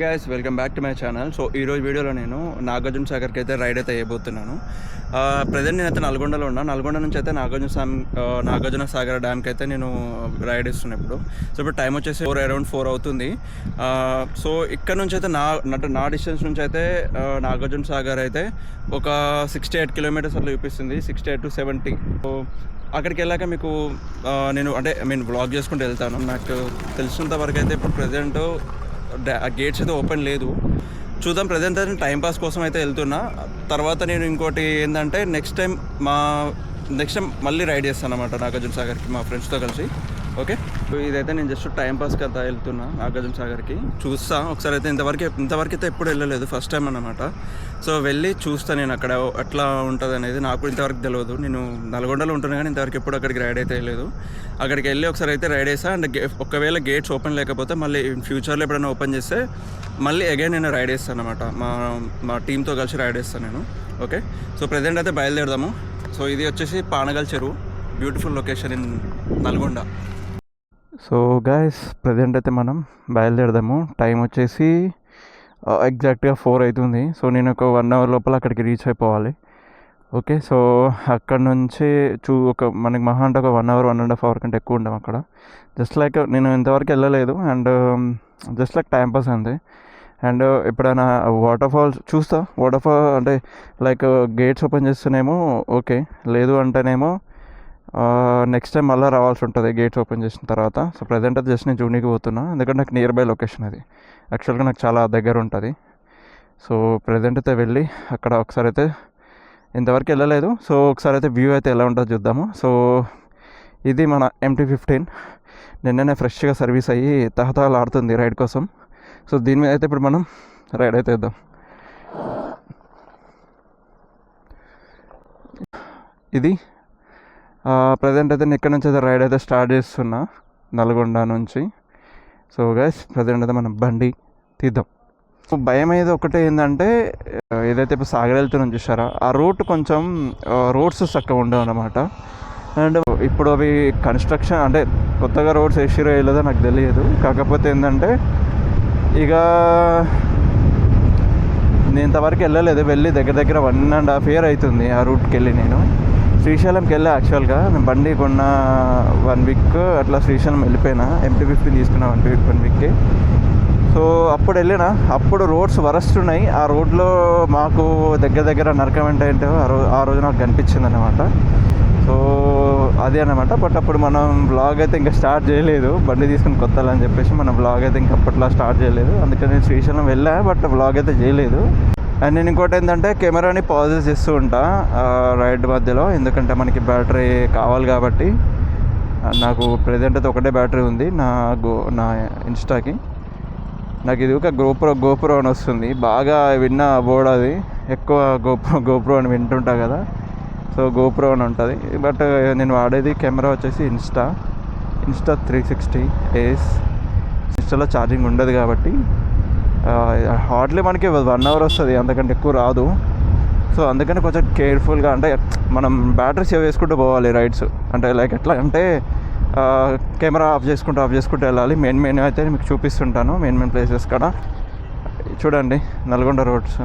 Guys welcome back to my channel. So ఈరోజు వీడియోలో నేను నాగార్జున సాగర్కి అయితే రైడ్ అయితే వేయబోతున్నాను. ప్రజెంట్ నేనైతే నల్గొండలో ఉన్నా. నల్గొండ నుంచి అయితే నాగార్జున సాగర్ డ్యామ్కి అయితే నేను రైడ్ ఇస్తున్నాను ఇప్పుడు. సో ఇప్పుడు టైం వచ్చేసి అరౌండ్ 4 అవుతుంది. సో ఇక్కడ నుంచి అయితే నా డిస్టెన్స్ నుంచి అయితే నాగార్జున సాగర్ అయితే ఒక 68 కిలోమీటర్స్ అట్లా చూపిస్తుంది, 68 to 70. సో అక్కడికి వెళ్ళాక మీకు నేను వ్లాగ్ చేసుకుంటూ వెళ్తాను. నాకు తెలిసినంత వరకు అయితే ఇప్పుడు ప్రజెంట్ గేట్స్ అయితే ఓపెన్ లేదు. చూద్దాం. ప్రజెంట్ అయితే టైంపాస్ కోసం అయితే వెళ్తున్నా. తర్వాత నేను ఇంకోటి ఏంటంటే నెక్స్ట్ టైం మళ్ళీ రైడ్ చేస్తాను అన్నమాట నాగార్జున సాగర్కి మా ఫ్రెండ్స్తో కలిసి. ఓకే, ఇదైతే నేను జస్ట్ టైంపాస్కి అయితే వెళ్తున్నా నాగార్జున సాగర్కి. చూస్తా ఒకసారి అయితే ఇంతవరకు అయితే ఎప్పుడు వెళ్ళలేదు, ఫస్ట్ టైం అన్నమాట. సో వెళ్ళి చూస్తాను నేను అక్కడ ఎట్లా ఉంటుంది అనేది. నాకు ఇంతవరకు తెలియదు. నేను నల్గొండలో ఉంటున్నా కానీ ఇంతవరకు ఎప్పుడు అక్కడికి రైడ్ అయితే వెళ్ళలేదు. అక్కడికి వెళ్ళి ఒకసారి అయితే రైడ్ చేస్తా. అండ్ ఒకవేళ గేట్స్ ఓపెన్ లేకపోతే మళ్ళీ ఫ్యూచర్లో ఎప్పుడైనా ఓపెన్ చేస్తే మళ్ళీ అగైన్ నేను రైడ్ చేస్తాను అనమాట. మా టీంతో కలిసి రైడ్ చేస్తాను నేను. ఓకే, సో ప్రజెంట్ అయితే బయలుదేరదాము. సో ఇది వచ్చేసి పానగల్ చెరువు, beautiful location in Nalgonda. So guys present అయితే మనం బయలుదేరదాము. టైం వచ్చేసి ఎగ్జాక్ట్గా 4 అవుతుంది. సో నేను ఒక 1 అవర్ లోపల అక్కడికి రీచ్ అయిపోవాలి. ఓకే, సో అక్కడ నుంచి మనకి మహా అంటే ఒక 1 అవర్ 1.5 అవర్ కంటే ఎక్కువ ఉంటాం అక్కడ. జస్ట్ లైక్ నేను ఇంతవరకు వెళ్ళలేదు అండ్ జస్ట్ లైక్ టైంపాస్ అంతే. అండ్ ఎప్పుడైనా వాటర్ ఫాల్స్ చూస్తా. వాటర్ ఫాల్ అంటే లైక్ గేట్స్ ఓపెన్ చేస్తేనేమో ఓకే, లేదు అంటేనేమో నెక్స్ట్ టైం మళ్ళీ రావాల్సి ఉంటుంది గేట్స్ ఓపెన్ చేసిన తర్వాత. సో ప్రజెంట్ అయితే జస్ట్ నేను చూడడానికి పోతున్నా, ఎందుకంటే నాకు నియర్ బై లొకేషన్ అది. యాక్చువల్గా నాకు చాలా దగ్గర ఉంటుంది. సో ప్రజెంట్ అయితే వెళ్ళి అక్కడ ఒకసారి అయితే ఇంతవరకు వెళ్ళలేదు. సో ఒకసారి అయితే వ్యూ అయితే ఎలా ఉంటుందో చూద్దాము. సో ఇది మన MT-15 నిన్ననే ఫ్రెష్గా సర్వీస్ అయ్యి తహతహలాడుతుంది రైడ్ కోసం. సో దీని మీద అయితే ఇప్పుడు మనం రైడ్ అయితే వేద్దాం. ఇది ప్రజెంట్ అయితే నేను ఇక్కడ నుంచి అయితే రైడ్ అయితే స్టార్ట్ చేస్తున్నా నల్గొండ నుంచి. సో గైస్ ప్రజెంట్ అయితే మనం బండి తీద్దాం. సో భయం అయితే ఒకటే ఏంటంటే ఏదైతే ఇప్పుడు సాగర్ వెళ్తున్నాం చూసారా, ఆ రూట్ కొంచెం రోడ్స్ చక్కగా ఉండవు అన్నమాట. అండ్ ఇప్పుడు అవి కన్స్ట్రక్షన్ అంటే కొత్తగా రోడ్స్ వేసిరో వేయలేదో నాకు తెలియదు. కాకపోతే ఏంటంటే ఇక నేను ఇంతవరకు వెళ్ళలేదు, వెళ్ళి దగ్గర 1.5 year అవుతుంది ఆ రూట్కి వెళ్ళి. నేను శ్రీశైలంకి వెళ్ళా. యాక్చువల్గా నేను బండి కొన్న 1 week అట్లా శ్రీశైలం వెళ్ళిపోయినా. MT-15 తీసుకున్నా 1 weekకి. సో అప్పుడు వెళ్ళినా, అప్పుడు రోడ్స్ వరస్ట్ ఉన్నాయి. ఆ రోడ్లో మాకు దగ్గర నరకం ఏంటో ఆ రోజు నాకు కనిపించింది అనమాట. సో అదే అనమాట. బట్ అప్పుడు మనం వ్లాగ్ అయితే ఇంకా స్టార్ట్ చేయలేదు, బండి తీసుకుని కొత్తలు అని చెప్పేసి మనం వ్లాగ్ అయితే ఇంకా అప్పట్లో స్టార్ట్ చేయలేదు. అందుకని నేను శ్రీశైలం వెళ్ళా, బట్ వ్లాగ్ అయితే చేయలేదు. అండ్ నేను ఇంకోటి ఏంటంటే కెమెరాని పాజెస్ చేస్తూ ఉంటా రైడ్ మధ్యలో, ఎందుకంటే మనకి బ్యాటరీ కావాలి కాబట్టి. నాకు ప్రజెంట్ అయితే ఒకటే బ్యాటరీ ఉంది నా ఇన్స్టాకి. నాకు ఇది ఒక గోప్రో అని వస్తుంది, బాగా విన్న బోర్డ్ అది. ఎక్కువ గోప్రో అని వింటుంటా కదా, సో గోప్రో అని ఉంటుంది. బట్ నేను వాడేది కెమెరా వచ్చేసి ఇన్స్టా 360 AS. ఇన్స్టాలో ఛార్జింగ్ ఉండదు కాబట్టి హార్డ్లీ మనకి 1 hour వస్తుంది, అంతకంటే ఎక్కువ రాదు. సో అందుకని కొంచెం కేర్ఫుల్గా అంటే మనం బ్యాటరీ సేవ్ చేసుకుంటూ పోవాలి రైడ్స్. అంటే లైక్ ఎట్లా అంటే కెమెరా ఆఫ్ చేసుకుంటూ వెళ్ళాలి. మెయిన్ అయితే మీకు చూపిస్తుంటాను, మెయిన్ ప్లేసెస్ కాడ. చూడండి నల్గొండ రోడ్స్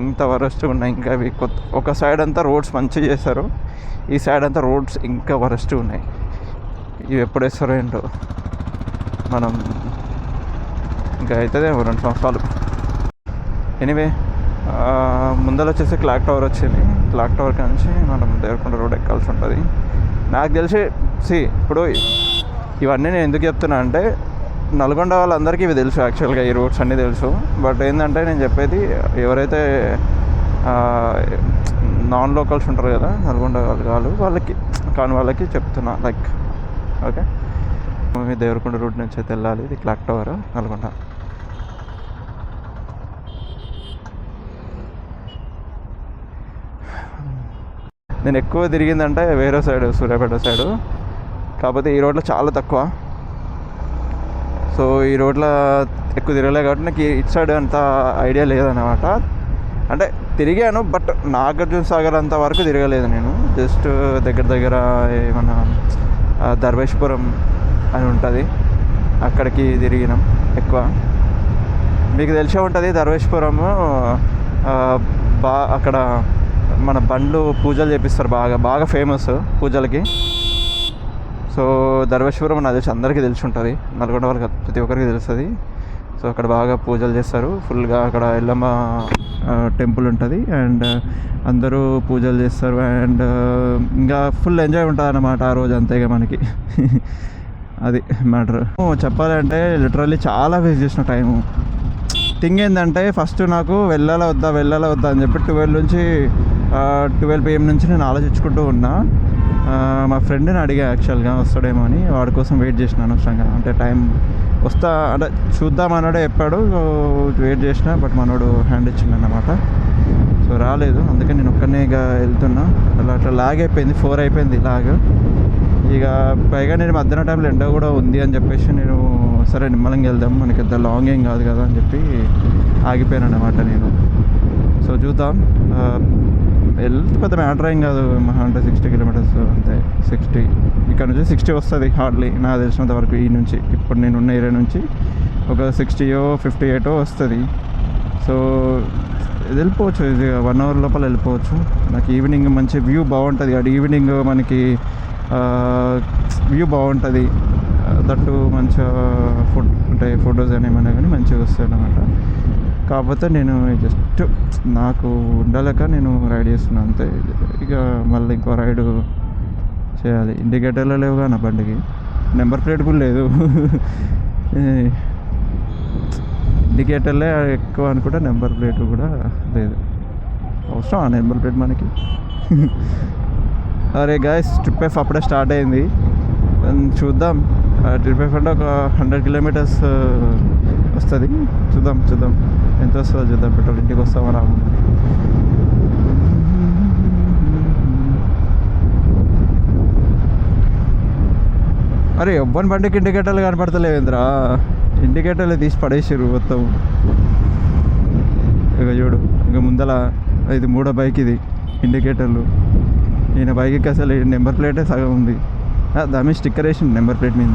ఇంత వరస్ట్ ఉన్నాయి. ఇంకా అవి ఒక సైడ్ అంతా రోడ్స్ మంచిగా చేస్తారు, ఈ సైడ్ అంతా రోడ్స్ ఇంకా వరస్ట్ ఉన్నాయి. ఇవి ఎప్పుడు వేస్తారో ఏంటో. మనం ఇంకా అవుతుంది 2 సంవత్సరాలు. ఎనీవే ముందర వచ్చేసి క్లాక్ టవర్ వచ్చింది. క్లాక్ టవర్ నుంచి మనం దేవరకొండ రోడ్ ఎక్కాల్సి ఉంటుంది. నాకు తెలిసి ఇప్పుడు ఇవన్నీ నేను ఎందుకు చెప్తున్నా అంటే నల్గొండ వాళ్ళందరికీ ఇవి తెలుసు. యాక్చువల్గా ఈ రోడ్స్ అన్నీ తెలుసు. బట్ ఏంటంటే నేను చెప్పేది ఎవరైతే నాన్ లోకల్స్ ఉంటారు కదా నల్గొండ వాళ్ళకి చెప్తున్నా. లైక్ ఓకే, మేము దేవరకొండ రోడ్ నుంచి అయితే వెళ్ళాలి. ఇది క్లాక్ టవర్ నల్గొండ. నేను ఎక్కువ తిరిగిందంటే వేరే సైడు, సూర్యాపేట సైడు. కాకపోతే ఈ రోడ్లో చాలా తక్కువ. సో ఈ రోడ్లో ఎక్కువ తిరగలేదు కాబట్టి నాకు ఇటు సైడ్ అంత ఐడియా లేదన్నమాట. అంటే తిరిగాను, బట్ నాగార్జున సాగర్ అంత వరకు తిరగలేదు నేను. జస్ట్ దగ్గర ఏమన్నా ధర్మేశ్వరం అని ఉంటుంది, అక్కడికి తిరిగినాం ఎక్కువ. మీకు తెలిసే ఉంటుంది ధర్మేశ్వరము అక్కడ మన బండ్లు పూజలు చేపిస్తారు, బాగా ఫేమస్ పూజలకి. సో ధర్మేశ్వరం నాకు తెలిసి అందరికీ తెలిసి ఉంటుంది, నల్గొండ వాళ్ళకి ప్రతి ఒక్కరికి తెలుస్తుంది. సో అక్కడ బాగా పూజలు చేస్తారు ఫుల్గా. అక్కడ ఎల్లమ్మ టెంపుల్ ఉంటుంది అండ్ అందరూ పూజలు చేస్తారు అండ్ ఇంకా ఫుల్ ఎంజాయ్ ఉంటుంది అన్నమాట ఆ రోజు అంతేగా మనకి. అది మ్యాటర్. చెప్పాలంటే లిటరల్లీ చాలా వేస్ట్ చేసిన టైము. థింగ్ ఏంటంటే ఫస్ట్ నాకు వెళ్ళాలా వద్దా అని చెప్పి 12 PM నుంచి నేను ఆలోచించుకుంటూ ఉన్నా. మా ఫ్రెండ్ని అడిగా యాక్చువల్గా వస్తాడేమో అని, వాడి కోసం వెయిట్ చేసిన అనవసరంగా. అంటే టైం అంటే చూద్దామన్నాడే చెప్పాడు, వెయిట్ చేసిన. బట్ మనోడు హ్యాండ్ ఇచ్చిండు అన్నమాట. సో రాలేదు, అందుకే నేను ఒక్కనే ఇక వెళ్తున్నా. అట్లా లాగ్ అయిపోయింది, 4 అయిపోయింది లాగ్. ఇక పైగా నేను మధ్యాహ్నం టైంలో ఎండ కూడా ఉంది అని చెప్పేసి నేను సరే నిమ్మలంగా వెళ్దాం, మనకి ఎంత లాంగ్ ఏం కాదు కదా అని చెప్పి ఆగిపోయాను అన్నమాట నేను. సో చూద్దాం, వెళ్తే పెద్ద మ్యాటర్ ఏం కాదు, అంటే 60 కిలోమీటర్స్ అంతే. 60 ఇక్కడ నుంచి 60 వస్తుంది హార్డ్లీ నాకు తెలిసినంత వరకు. ఈ నుంచి ఇప్పుడు నేను ఉన్న ఏరియా నుంచి ఒక 60 58 వస్తుంది. సో వెళ్ళిపోవచ్చు, ఇది 1 hour లోపల వెళ్ళిపోవచ్చు. నాకు ఈవినింగ్ మంచి వ్యూ బాగుంటుంది, అది ఈవినింగ్ మనకి వ్యూ బాగుంటుంది. దట్టు మంచిగా అంటే ఫొటోస్ అని ఏమైనా కానీ మంచిగా వస్తాయి అన్నమాట. కాకపోతే నేను జస్ట్ నాకు ఉండలేక నేను రైడ్ చేస్తున్నాను అంతే. ఇక మళ్ళీ ఇంకో రైడు చేయాలి. ఇండికేటర్లు లేవుగా నా బండికి, నెంబర్ ప్లేట్ కూడా లేదు. ఇండికేటర్లే ఎక్కువ అనుకుంటా, నెంబర్ ప్లేట్ కూడా లేదు. అవసరం ఆ నెంబర్ ప్లేట్ మనకి. అరే గాయ్స్, ట్రిప్ ఎఫ్ అప్పుడే స్టార్ట్ అయింది. చూద్దాం, ట్రిప్ ఎఫ్ అంటే ఒక 100 kilometers వస్తుంది. చూద్దాం ఎంత వస్తుందో చూద్దాం. పెట్రోల్ ఇంటికి వస్తామా రాము. అరే ఎవ్వని బండికి ఇండికేటర్లు కనపడతలేవేంద్రా, ఇండికేటర్లు తీసి పడేసారు మొత్తం. ఇక చూడు, ఇక ముందల ఇది 3వ బైక్, ఇది ఇండికేటర్లు. ఈయన బైక్కి అసలు నెంబర్ ప్లేటే సగం ఉంది, దాని మీద స్టిక్కర్ వేసింది నెంబర్ ప్లేట్ మీద.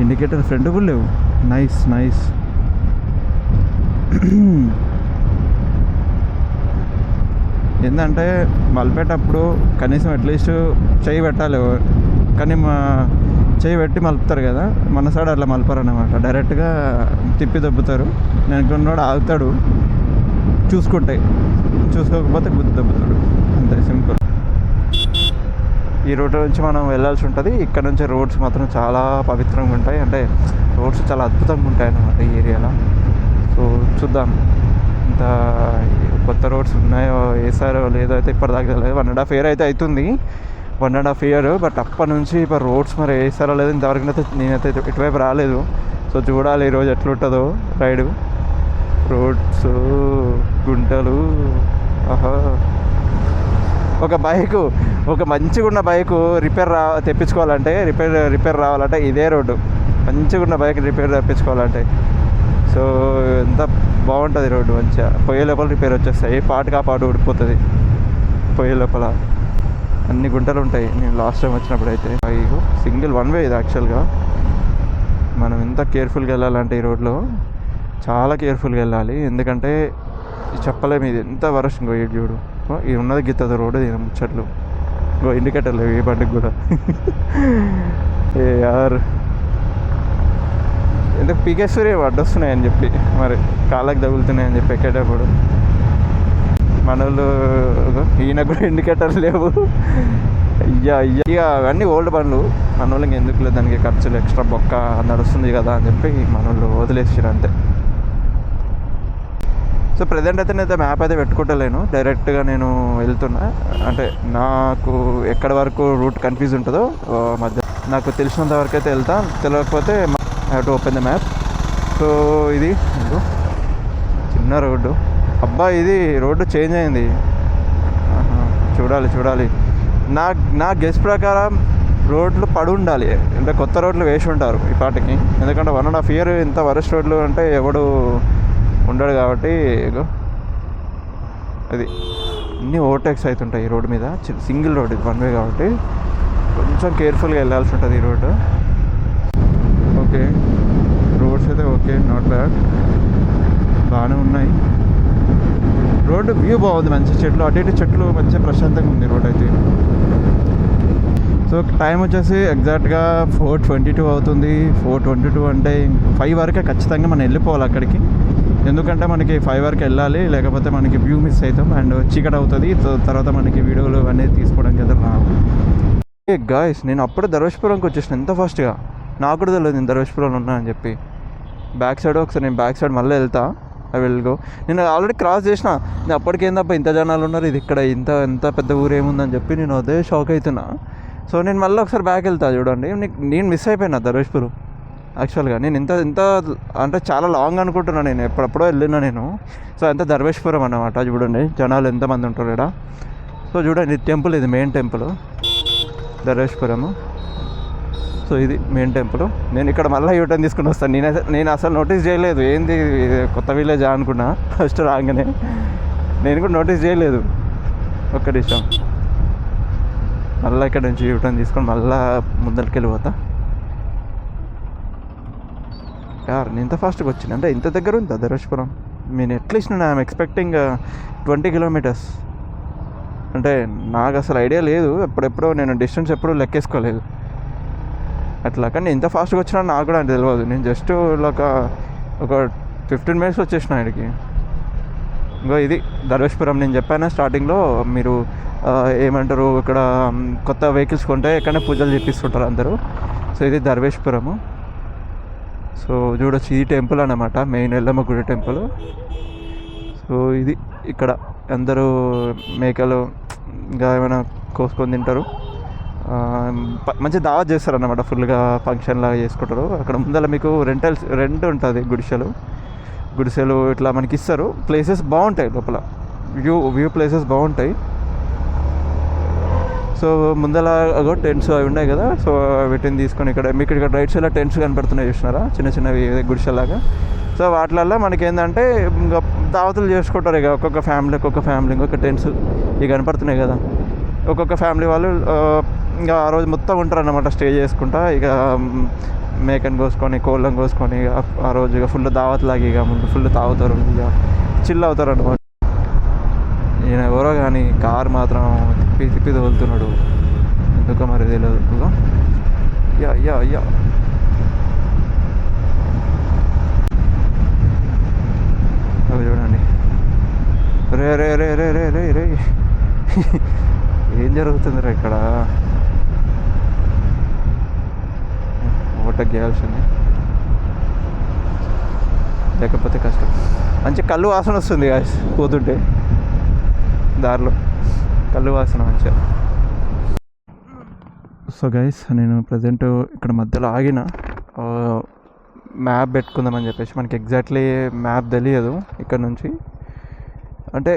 ఇండికేటర్ ఫ్రంట్ కూడా లేవు. నైస్. ఏంటంటే మలిపేటప్పుడు కనీసం అట్లీస్ట్ చెయ్యి పెట్టాలి, కానీ చెయ్యి పెట్టి మలుపుతారు కదా, మన సైడ్ అట్లా మలపరు అన్నమాట. డైరెక్ట్గా తిప్పి దొబ్బుతారు. నేను కొన్నాడు ఆగుతాడు, చూసుకోకపోతే గుద్దు దొబ్బుతాడు, అంతే సింపుల్. ఈ రోడ్డు నుంచి మనం వెళ్ళాల్సి ఉంటుంది. ఇక్కడ నుంచి రోడ్స్ మాత్రం చాలా పవిత్రంగా ఉంటాయి, అంటే రోడ్స్ చాలా అద్భుతంగా ఉంటాయి అన్నమాట ఈ ఏరియాలో. సో చూద్దాం, ఇంత కొత్త రోడ్స్ ఉన్నాయో వేసారో లేదో అయితే ఇప్పటిదాకా తెలియదు. 1.5 year అయితే అవుతుంది, 1.5 year. బట్ అప్పటి నుంచి ఇప్పుడు రోడ్స్ మరి వేసారో లేదో ఇంతవరకు అయితే నేనైతే ఇటువైపు రాలేదు. సో చూడాలి ఈరోజు ఎట్లుంటుందో రైడు. రోడ్స్, గుంటలు, ఒక మంచిగా ఉన్న బైకు తెప్పించుకోవాలంటే రిపేర్ రావాలంటే ఇదే రోడ్డు. మంచిగా ఉన్న బైక్ రిపేర్ తెప్పించుకోవాలంటే సో ఎంత బాగుంటుంది రోడ్డు. మంచిగా పొయ్యే లోపల రిపేర్ వచ్చేస్తాయి, పాటుగా పాటు ఊడిపోతుంది. పొయ్యే లోపల అన్ని గుంటలు ఉంటాయి. నేను లాస్ట్ టైం వచ్చినప్పుడు అయితే సింగిల్ 1 way ఇది యాక్చువల్గా. మనం ఎంత కేర్ఫుల్గా వెళ్ళాలంటే ఈ రోడ్లో చాలా కేర్ఫుల్గా వెళ్ళాలి, ఎందుకంటే చెప్పలేము ఇది ఎంత వరస్ట్. ఇంకో ఇటు చూడు, ఇది ఉన్నది గిత్తది రోడ్డు, దీని ముచ్చట్లు. ఇంకో ఇండికేటర్ లేవు ఈ బండికి కూడా. యార్ ఎందుకు పీకేశ్వరి అడ్డొస్తున్నాయని చెప్పి, మరి కాళ్ళకి తగులుతున్నాయని చెప్పి ఎక్కేటప్పుడు. మన వాళ్ళు ఈయన కూడా ఇండికేటర్లు లేవు. ఇక అవన్నీ ఓల్డ్ బండ్లు, మన వాళ్ళకి ఎందుకు లేదు, దానికి ఖర్చులు ఎక్స్ట్రా బొక్క నడుస్తుంది కదా అని చెప్పి మన వాళ్ళు వదిలేసారు అంతే. సో ప్రజెంట్ అయితే నేనైతే మ్యాప్ అయితే పెట్టుకుంటలేను, డైరెక్ట్గా నేను వెళ్తున్నా. అంటే నాకు ఎక్కడి వరకు రూట్ కన్ఫ్యూజ్ ఉంటుందో మధ్య నాకు తెలిసినంత వరకు అయితే వెళ్తా, తెలియకపోతే I have to open the map. So ఇది చిన్న రోడ్డు, అబ్బా ఇది రోడ్డు చేంజ్ అయింది. చూడాలి. నా గెస్ ప్రకారం రోడ్లు పడి ఉండాలి, అంటే కొత్త రోడ్లు వేసి ఉంటారు ఈ పాటికి. ఎందుకంటే 1.5 year ఇంత వరస్ట్ రోడ్లు అంటే ఎవడు ఉండడు కాబట్టి. అది అన్నీ ఓవర్టేక్స్ అవుతుంటాయి ఈ రోడ్డు మీద. సింగిల్ రోడ్, ఇది 1 way కాబట్టి కొంచెం కేర్ఫుల్గా వెళ్ళాల్సి ఉంటుంది ఈ రోడ్డు. ఓకే, రోడ్స్ అయితే ఓకే, నాట్ బ్యాడ్. బాగానే ఉన్నాయి. రోడ్డు వ్యూ బాగుంది, మంచి చెట్లు, అటు ఇటు చెట్లు, మంచిగా ప్రశాంతంగా ఉంది రోడ్ అయితే. సో టైం వచ్చేసి ఎగ్జాక్ట్గా 4:22 అవుతుంది. 4:22 అంటే 5 వరకే ఖచ్చితంగా మనం వెళ్ళిపోవాలి అక్కడికి. ఎందుకంటే మనకి 5 వరకు వెళ్ళాలి, లేకపోతే మనకి వ్యూ మిస్ అవుతాం అండ్ చీకటి అవుతుంది. తర్వాత మనకి వీడియోలు అనేది తీసుకోవడానికి అయితే రావు. గాయస్, నేను అప్పుడే ధర్మేశ్వరంకి వచ్చేసిన ఎంత ఫాస్ట్గా, నాకు కూడా తెలియదు నేను ధర్మేశ్వరంలో ఉన్నా అని చెప్పి. బ్యాక్ సైడ్ ఒకసారి నేను బ్యాక్ సైడ్ మళ్ళీ వెళ్తా, ఐ విల్ గో. నేను ఆల్రెడీ క్రాస్ చేసిన, నేను అప్పటికేందప్ప ఇంత జనాలు ఉన్నారు, ఇది ఇక్కడ ఎంత పెద్ద ఊరు ఏముందని చెప్పి నేను అదే షాక్ అవుతున్నా. సో నేను మళ్ళీ ఒకసారి బ్యాక్ వెళ్తా. చూడండి, నేను మిస్ అయిపోయినా ధర్మేశ్వరం. యాక్చువల్గా నేను ఇంత అంటే చాలా లాంగ్ అనుకుంటున్నాను, నేను ఎప్పుడెప్పుడో వెళ్ళినా నేను. సో అంత ధర్మేశ్వరం అన్నమాట. చూడండి జనాలు ఎంతమంది ఉంటారు ఇక్కడ. సో చూడండి టెంపుల్, ఇది మెయిన్ టెంపుల్ ధర్మేశ్వరము. సో ఇది మెయిన్ టెంపుల్. నేను ఇక్కడ మళ్ళీ యూటర్న్ తీసుకుని వస్తాను. నేను అసలు నోటీస్ చేయలేదు, ఏంది కొత్త విలేజ్ అనుకున్నా ఫస్ట్ రాగానే. నేను కూడా నోటీస్ చేయలేదు. ఒక్క నిమిషం, మళ్ళీ ఇక్కడ నుంచి యూటర్న్ తీసుకొని మళ్ళీ ముందరికి వెళ్ళిపోతా. యార్ నేను ఇంత ఫాస్ట్గా వచ్చింది అంటే ఇంత దగ్గర ఉంది ధర్మేశ్వరం. నేను అట్లీస్ట్ నేను ఐఎమ్ ఎక్స్పెక్టింగ్ 20 కిలోమీటర్స్. అంటే నాకు అసలు ఐడియా లేదు, ఎప్పుడెప్పుడో నేను డిస్టెన్స్ ఎప్పుడూ లెక్కేసుకోలేదు అట్లా. కానీ ఇంత ఫాస్ట్గా వచ్చినా నాకు కూడా తెలియదు. నేను జస్ట్ ఒక 15 మినిట్స్ వచ్చేసిన ఇక్కడికి. ఇంకో ఇది ధర్మేశ్వరం. నేను చెప్పాను స్టార్టింగ్లో, మీరు ఏమంటారు ఇక్కడ కొత్త వెహికల్స్ కొంటే ఎక్కడనే పూజలు చేపిస్తుంటారు అందరూ. సో ఇది ధర్మేశ్వరము. సో చూడొచ్చు, ఇది టెంపుల్ అన్నమాట, మెయిన్ ఎల్లమ్మ గుడి టెంపుల్. సో ఇది ఇక్కడ అందరూ మేకలు ఇంకా ఏమైనా కోసుకొని తింటారు. మంచి దావత్ చేస్తారు అన్నమాట, ఫుల్గా ఫంక్షన్ లాగా చేసుకుంటారు. అక్కడ ముందర మీకు రెంట్ ఉంటుంది, గుడిసెలు ఇట్లా మనకి ఇస్తారు. ప్లేసెస్ బాగుంటాయి లోపల, వ్యూ ప్లేసెస్ బాగుంటాయి. సో ముందర టెంట్స్ అవి ఉన్నాయి కదా, సో వీటిని తీసుకొని మీకు ఇక్కడ రైట్ సైడ్లో టెంట్స్ కనపడుతున్నాయి చూసినారా, చిన్నవి గుడిసెలాగా. సో వాటిలల్లో మనకి ఏంటంటే ఇంకా దావతులు చేసుకుంటారు. ఇక ఒక్కొక్క ఫ్యామిలీ ఇంకొక టెంట్స్ ఇవి కనపడుతున్నాయి కదా. ఒక్కొక్క ఫ్యామిలీ వాళ్ళు ఇంకా ఆ రోజు మొత్తం ఉంటారు అన్నమాట, స్టే చేసుకుంటా. ఇక మేకని కోసుకొని కోళ్ళని కోసుకొని ఇక ఆ రోజు ఇక ఫుల్ దావత్లాగా ఇక ముందు ఫుల్ తాగుతారు, ఇక చిల్ అవుతారు అన్నమాట. ఈయన ఎవరో కానీ కారు మాత్రం తిప్పి తోలుతున్నాడు, ఎందుకో మరి తెలియదు. యా అవి చూడండి. రే ఏం జరుగుతుందిరా ఇక్కడ? ఓటకు చేయాల్సింది, లేకపోతే కష్టం. మంచి కళ్ళు వాసన వస్తుంది గాయస్, పోతుంటే దారిలో కళ్ళు వాసన మంచిగా. సో గైస్, నేను ప్రజెంట్ ఇక్కడ మధ్యలో ఆగిన, మ్యాప్ పెట్టుకుందామని చెప్పేసి. మనకి ఎగ్జాక్ట్లీ మ్యాప్ తెలియదు ఇక్కడ నుంచి, అంటే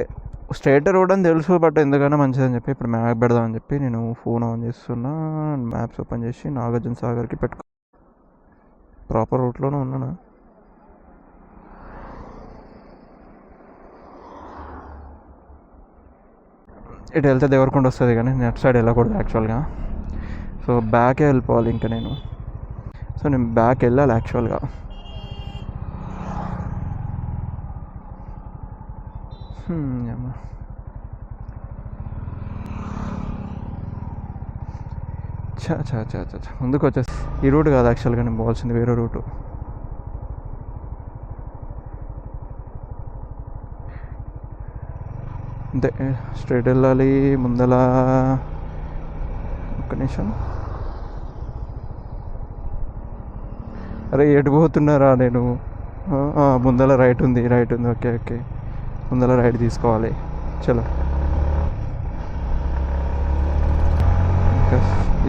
స్ట్రైట్ రోడ్ అని తెలుసు, బట్ ఎందుకైనా మంచిదని చెప్పి ఇప్పుడు మ్యాప్ పెడదామని చెప్పి నేను ఫోన్ ఆన్ చేస్తున్నా. మ్యాప్స్ ఓపెన్ చేసి నాగార్జున సాగర్కి ప్రాపర్ రూట్లోనే ఉన్నాను. ఇటు వెళ్తే దేవరకొండ వస్తుంది, కానీ నేను అటు సైడ్ వెళ్ళకూడదు యాక్చువల్గా. సో బ్యాకే వెళ్ళిపోవాలి ఇంకా నేను. సో నేను బ్యాక్ వెళ్ళాలి యాక్చువల్గా. చా ముందుకు వచ్చేసి ఈ రూట్ కాదు యాక్చువల్గా, నేను పోవాల్సింది వేరే రూటు. అంతే, స్ట్రైట్ వెళ్ళాలి. ముందల ఒక్క నిమిషం, అరే ఎటు పోతున్నారా నేను? ముందల రైట్ ఉంది. ఓకే, ముందల రైట్ తీసుకోవాలి. చలో,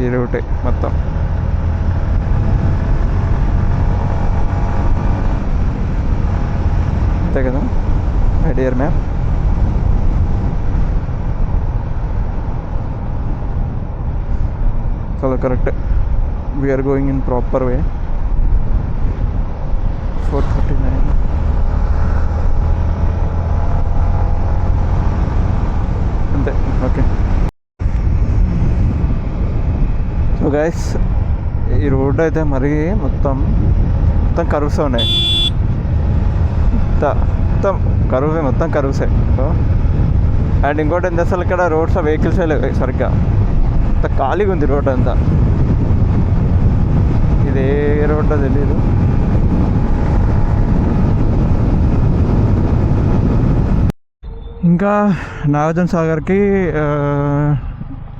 ఈ రూటే మొత్తం. అంతే కదా మై డియర్ మ్యామ్. చాలా correct, we are going in proper way. 4:39. అంతే, ఓకే. సో గైస్, ఈ రోడ్ అయితే మరి మొత్తం కర్వ్స్ ఉన్నాయి. మొత్తం కరువే, మొత్తం కరువుసే. అండ్ ఇంకోటి ఏంటి అసలు ఇక్కడ రోడ్స్ వెహికల్స్ లేవు సరిగ్గా, అంత ఖాళీగా ఉంది రోడ్ అంతా. ఇది ఏ రోడ్డో తెలీదు. ఇంకా నాగార్జున సాగర్కి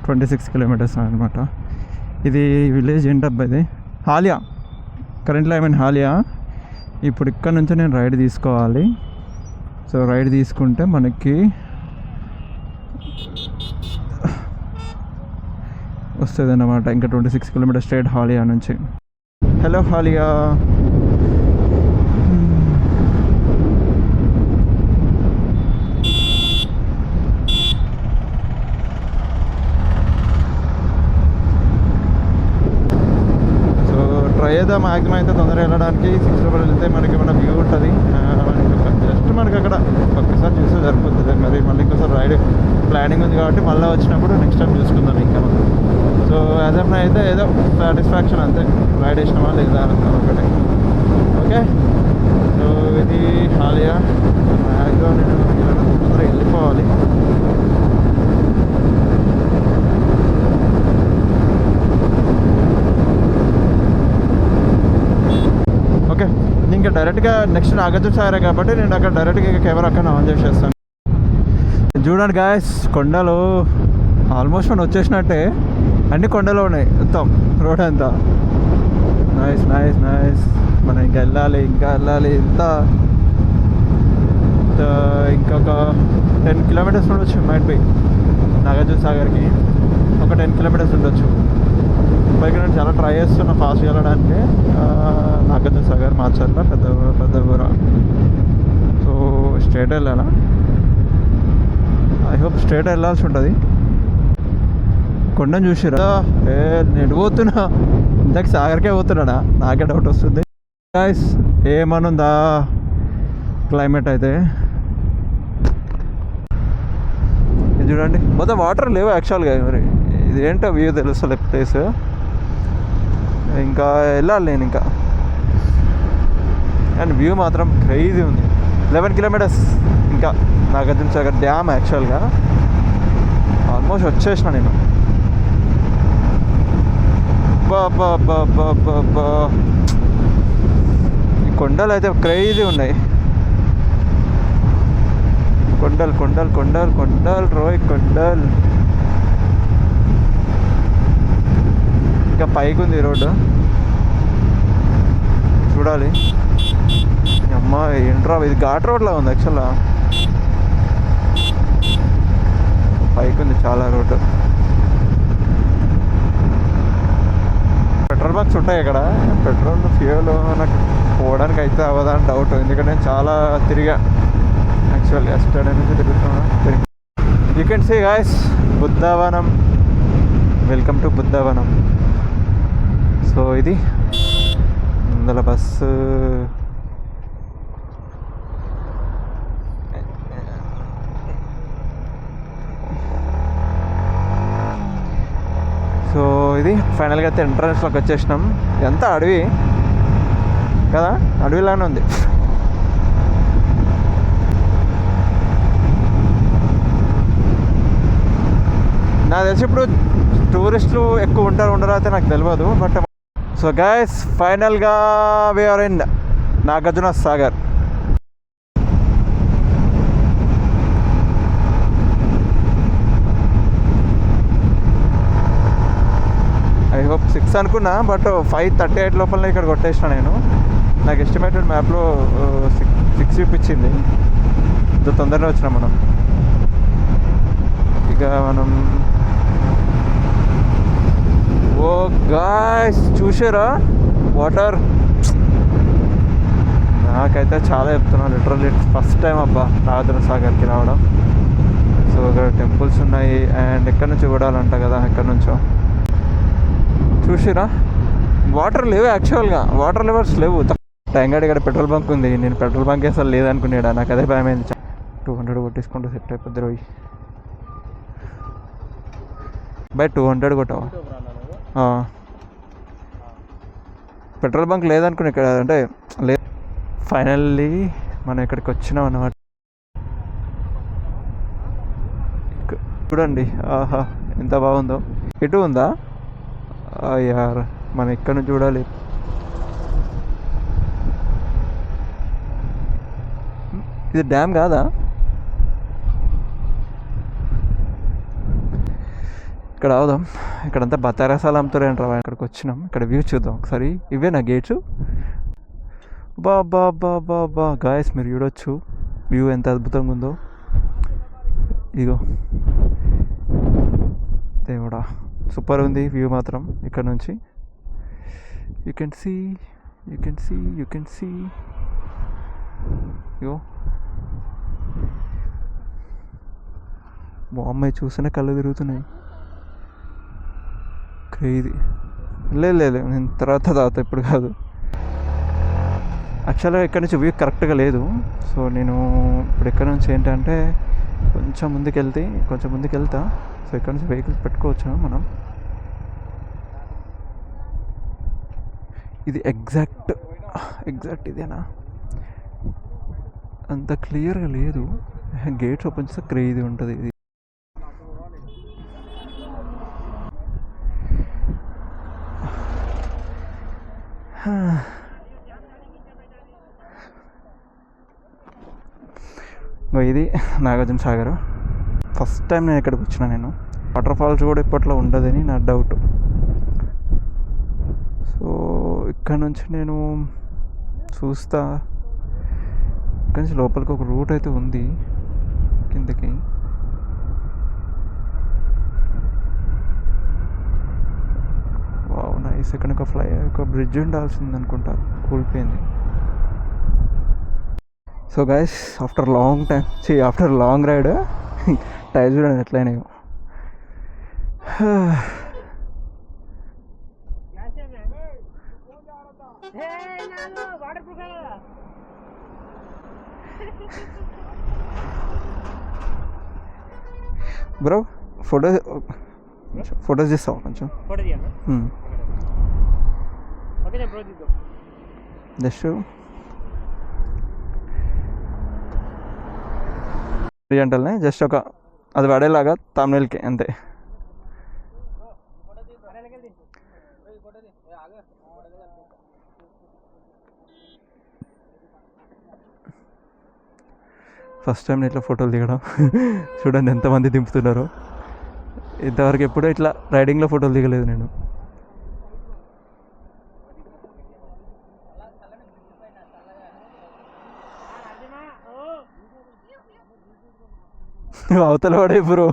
26 కిలోమీటర్స్ అనమాట. ఇది విలేజ్ ఏంటబ్బా, ఇది హాలియా. కరెంట్లో హాలియా. ఇప్పుడు ఇక్కడ నుంచి నేను రైడ్ తీసుకోవాలి. సో రైడ్ తీసుకుంటే మనకి వస్తుంది అన్నమాట. ఇంకా 26 కిలోమీటర్స్ స్ట్రైట్ హాలియా నుంచి. హలో హాలియా. ట్రై చేద్దాం మ్యాక్సిమం అయితే తొందరగా వెళ్ళడానికి. 6 రూపాయలు వెళ్తే మనకి ఏమైనా వ్యూ ఉంటుంది. జస్ట్ మనకి అక్కడ ఒక్కసారి చూస్తే సరిపోతుంది. మళ్ళీ ఇంకోసారి రైడ్ ప్లానింగ్ ఉంది కాబట్టి మళ్ళీ వచ్చినప్పుడు నెక్స్ట్ టైం చూసుకుందాం ఇంకా మనం. సో యాజ్ ఆఫ్ నౌ అయితే ఏదో సాటిస్ఫాక్షన్ అంతే, రైడ్ వేసినామా లేదా ఒకటి. ఓకే, సో ఇది హాలియా. మ్యాక్సిమం నేను తొందరగా వెళ్ళిపోవాలి. ఓకే, ఇంకా డైరెక్ట్గా నెక్స్ట్ నాగార్జున సాగరే కాబట్టి నేను అక్కడ డైరెక్ట్గా కెమెరా అక్కడ ఆన్ చేసేస్తాను. చూడండి గాయస్, కొండలు ఆల్మోస్ట్ మనం వచ్చేసినట్టే. అన్ని కొండలు ఉన్నాయి మొత్తం రోడ్ అంతా. Nice nice nice. మనం ఇంకా వెళ్ళాలి ఇంకొక 10 కిలోమీటర్స్ ఉండొచ్చు మైట్ బై. నాగార్జున సాగర్కి ఒక 10 కిలోమీటర్స్ ఉండొచ్చు. బైక్ నేను చాలా ట్రై చేస్తున్నా ఫాస్ట్గా వెళ్ళడానికి. నాగార్జున సాగర్, మాచర్ల, పెద్దగూర. సో స్ట్రైట్ వెళ్ళాలా? ఐ హోప్ స్ట్రైట్ వెళ్ళాల్సి ఉంటుంది. కొండను చూసిరా? నేను పోతున్నా, ఇందాక సాగర్కే పోతున్నాడా? నాకే డౌట్ వస్తుంది. గైస్ ఏమనుందా క్లైమేట్ అయితే. ఇది చూడండి, మొత్తం వాటర్ లేవు యాక్చువల్గా. మరి ఇది ఏంటో వ్యూ తెలుస్తుంది ప్లేస్. ఇంకా వెళ్ళాలి నేను ఇంకా. అండ్ వ్యూ మాత్రం క్రేజీ ఉంది. 11 కిలోమీటర్స్ ఇంకా నాగార్జున సాగర్ డ్యామ్. యాక్చువల్గా ఆల్మోస్ట్ వచ్చేసిన నేను. బా ఈ కొండలు అయితే క్రేజీ ఉన్నాయి. కొండలు కొండలు కొండలు కొండలు రోయ్ కొండలు. ఇంకా పైకి ఉంది రోడ్డు, చూడాలి. అమ్మా ఏంట్రా ఇది, ఘాట్ రోడ్లా ఉంది యాక్చువల్గా. పైకి ఉంది చాలా రోడ్డు. పెట్రోల్ బంక్స్ ఉంటాయి ఇక్కడ. పెట్రోల్ ఫ్యూయల్ నాకు పోవడానికి అయితే అవ్వదా అని డౌట్. ఎందుకంటే నేను చాలా తిరిగా యాక్చువల్గా ఎస్టర్డే నుంచి తిరుగుతున్నా. You can see guys Buddhavanam. Welcome to Buddhavanam. So ఇది ముందల బస్సు. సో ఇది ఫైనల్గా అయితే ఎంట్రన్స్లోకి వచ్చేసినాం. ఎంత అడవి కదా, అడవిలానే ఉంది. నాకు తెలిసి ఇప్పుడు టూరిస్టులు ఎక్కువ ఉండరు అయితే నాకు తెలియదు. బట్ సో గైస్ ఫైనల్గా we are in Nagarjuna Sagar. I hope 6 అనుకున్నా, బట్ 5:38 లోపల ఇక్కడ కొట్టేసిన నేను. నాకు ఎస్టిమేటెడ్ మ్యాప్లో 6 చూపించింది. ఇంత తొందరగా వచ్చినాం మనం. ఇక మనం ఓ గాయ్స్ చూసారా వాటర్? నాకైతే చాలా చెప్తున్నాను, లిటరల్లీ ఫస్ట్ టైం అబ్బా నాగార్జున సాగర్కి రావడం. సో ఇక్కడ టెంపుల్స్ ఉన్నాయి. అండ్ ఎక్కడి నుంచి చూడాలంట కదా, ఎక్కడి నుంచో చూసిరా. వాటర్ లేవు యాక్చువల్గా, వాటర్ లెవెల్స్ లేవు. టైంగాడి ఇక్కడ పెట్రోల్ బంక్ ఉంది. నేను పెట్రోల్ బంక్ అసలు లేదనుకున్నాడా, నాకు అదే భయమైంది. 200 కొట్టేసుకుంటూ సెట్ అయిపోద్ది రోజు. బై 200 కొట్టావా? పెట్రోల్ బంక్ లేదనుకున్నా ఇక్కడ, అంటే లేదు. ఫైనల్లీ మనం ఇక్కడికి వచ్చినాం అన్నమాట. చూడండి, ఆహా ఎంత బాగుందో. ఇటు ఉందా యార్, మనం ఇక్కడ నుంచి చూడాలి. ఇది డ్యామ్ కాదా? ఇక్కడ అవుదాం. ఇక్కడంతా బతారసాలు అమ్ముతారేంట్రా. ఇక్కడికి వచ్చినాం, ఇక్కడ వ్యూ చూద్దాం ఒకసారి. ఇవే నా గేట్స్. బా గాయస్, మీరు చూడొచ్చు వ్యూ ఎంత అద్భుతంగా ఉందో. ఇగో దేవుడా, సూపర్ ఉంది వ్యూ మాత్రం ఇక్కడ నుంచి. యూ కెన్ సీ ఇగో మా అమ్మాయి చూసిన కళ్ళు తిరుగుతున్నాయి. క్రేజీ. లేదు నేను తర్వాత ఇప్పుడు కాదు. యాక్చువల్గా ఇక్కడ నుంచి వ్యూ కరెక్ట్గా లేదు. సో నేను ఇప్పుడు ఇక్కడ నుంచి ఏంటంటే కొంచెం ముందుకు వెళ్తా. సో ఇక్కడ నుంచి వెహికల్స్ పెట్టుకోవచ్చు మనం. ఇది ఎగ్జాక్ట్ ఇదేనా? అంత క్లియర్గా లేదు. గేట్స్ ఓపెన్ చేస్తే క్రేజీ ఉంటుంది ఇది. ఇది నాగార్జున సాగర్. ఫస్ట్ టైం నేను ఇక్కడికి వచ్చిన. నేను వాటర్ ఫాల్స్ కూడా ఇప్పట్లో ఉండదని నా డౌట్. సో ఇక్కడ నుంచి నేను చూస్తా. ఇక్కడ నుంచి లోపలికి ఒక రూట్ అయితే ఉంది కిందకి. Wow nice. ఇక్కడ ఒక బ్రిడ్జ్ ఉండాల్సింది అనుకుంటా, కూలిపోయింది. So guys, after long ride tyre చూడండి ఎట్లయినాయో. బ్రో ఫోటోస్ తీస్తావా కొంచెం? జస్ట్ రియంటల్నే జస్ట్ ఒక అది పడేలాగా తమిళకి అంతే. ఫస్ట్ టైం ఇట్లా ఫోటోలు దిగడం. చూడండి ఎంతమంది దింపుతున్నారో. ఇంతవరకు ఎప్పుడూ ఇట్లా రైడింగ్లో ఫోటోలు దిగలేదు నేను. అవతల పడే బ్రో,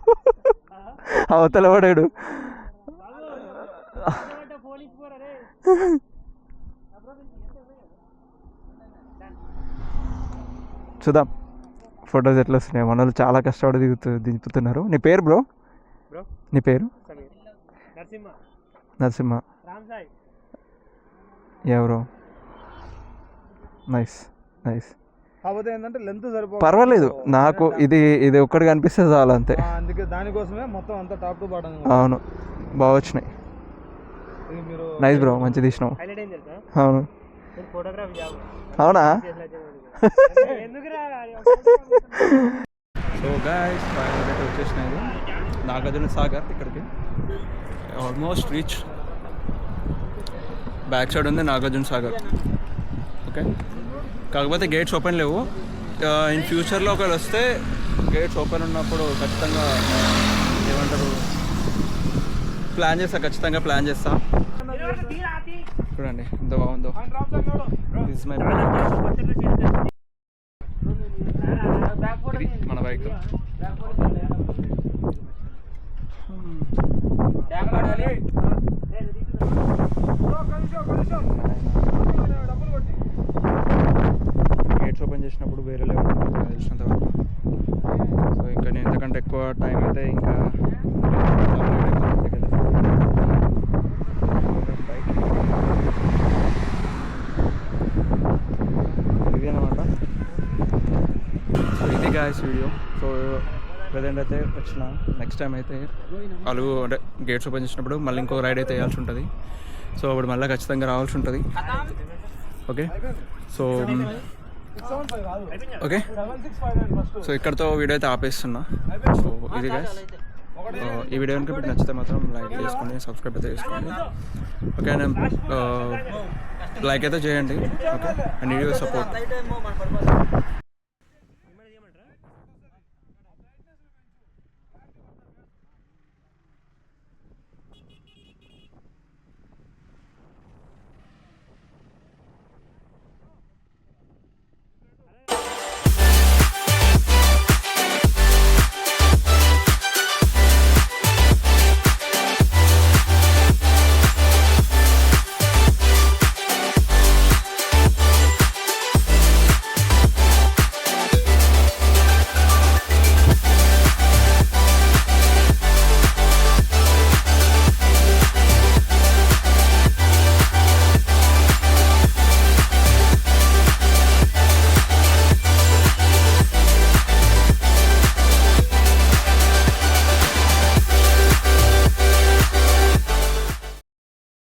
అవతల పడాడు. చూద్దాం ఫొటోస్ ఎట్లా వస్తున్నాయి. మన వాళ్ళు చాలా కష్టపడి దింపుతున్నారు. నీ పేరు బ్రో? నీ పేరు? నరసింహ. ఎవరు? నైస్. కాకపోతే ఏంటంటే లెంత్ సరిపోదు. పర్వాలేదు, నాకు ఇది ఒక్కటి కనిపిస్తే చాలు అంతే. అందుకే దానికోసమే మొత్తం అంతా టాప్ టు బాటం. అవును, బాగా వచ్చినాయి. నైస్ బ్రో, మంచి తీసినావు. అవును. అవునా? సో గైస్, ఫైనల్ అయితే వచ్చేసినాయి నాగార్జున సాగర్. ఇక్కడికి ఆల్మోస్ట్ రీచ్. బ్యాక్ సైడ్ ఉంది నాగార్జున సాగర్. ఓకే, కాకపోతే గేట్స్ ఓపెన్ లేవు. ఇన్ ఫ్యూచర్లో ఒకవేళ వస్తే గేట్స్ ఓపెన్ ఉన్నప్పుడు ఖచ్చితంగా ఏమంటారు ఖచ్చితంగా ప్లాన్ చేస్తా. చూడండి ఎంత బాగుందో. దిస్ మై మన బైక్. గేట్స్ ఓపెన్ చేసినప్పుడు వేరే లెవెల్ ఉంటుంది తెలిసినంత వరకు. సో ఇంకా నేను ఎంతకంటే ఎక్కువ టైం అయితే ఇంకా బైక్ ఇది అనమాట. సో ఇది గాయస్ వీడియో. సో ప్రజెంట్ అయితే వచ్చిన. నెక్స్ట్ టైం అయితే అంటే గేట్స్ ఓపెన్ చేసినప్పుడు మళ్ళీ ఇంకో రైడ్ అయితే వేయాల్సి ఉంటుంది. సో అప్పుడు మళ్ళీ ఖచ్చితంగా రావాల్సి ఉంటుంది. ఓకే, సో ఓకే, సో ఇక్కడతో వీడియో అయితే ఆపేస్తున్నా. సో ఇది గైస్, ఈ వీడియో కనుక మీకు నచ్చితే మాత్రం లైక్ చేసుకోండి, సబ్స్క్రైబ్ అయితే చేసుకోండి. ఓకే, లైక్ అయితే చేయండి. Okay, and video support.